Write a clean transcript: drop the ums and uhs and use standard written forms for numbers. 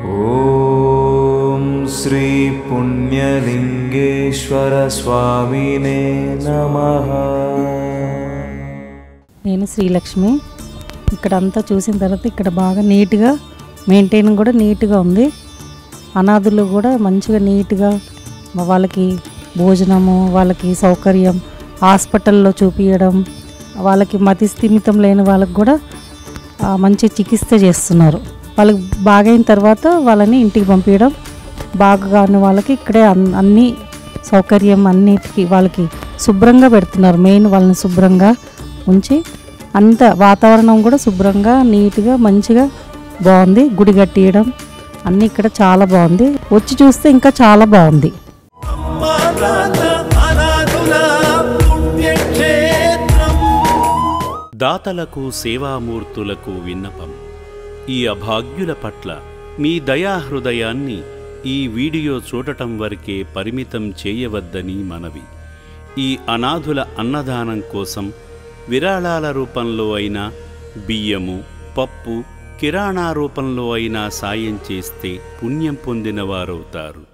ఓం శ్రీ పుణ్యలింగేశ్వర స్వామినే నమః. నేను శ్రీలక్ష్మి. ఇక్కడ అంతా చూసిన తర్వాత ఇక్కడ బాగా నీట్గా మెయింటైన్ కూడా నీట్గా ఉంది. అనాథులు కూడా మంచిగా నీట్గా వాళ్ళకి భోజనము, వాళ్ళకి సౌకర్యం, హాస్పిటల్లో చూపించడం, వాళ్ళకి మతి స్థిమితం లేని వాళ్ళకి కూడా మంచి చికిత్స చేస్తున్నారు. వాళ్ళకి బాగైన తర్వాత వాళ్ళని ఇంటికి పంపించడం, బాగా కాని వాళ్ళకి ఇక్కడే అన్ని సౌకర్యం అన్నిటికీ వాళ్ళకి శుభ్రంగా పెడుతున్నారు. మెయిన్ వాళ్ళని శుభ్రంగా ఉంచి అంత వాతావరణం కూడా శుభ్రంగా నీట్గా మంచిగా బాగుంది. గుడి కట్టియడం అన్నీ ఇక్కడ చాలా బాగుంది. వచ్చి చూస్తే ఇంకా చాలా బాగుంది. దాతలకు సేవామూర్తులకు విన్నపం. ఈ అభాగ్యుల పట్ల మీ దయాహృదయాన్ని ఈ వీడియో చూడటం వరకే పరిమితం చేయవద్దని మనవి. ఈ అనాథుల అన్నదానం కోసం విరాళాల రూపంలో అయినా, బియ్యము, పప్పు, కిరాణా రూపంలో అయినా సాయం చేస్తే పుణ్యం పొందిన వారవుతారు.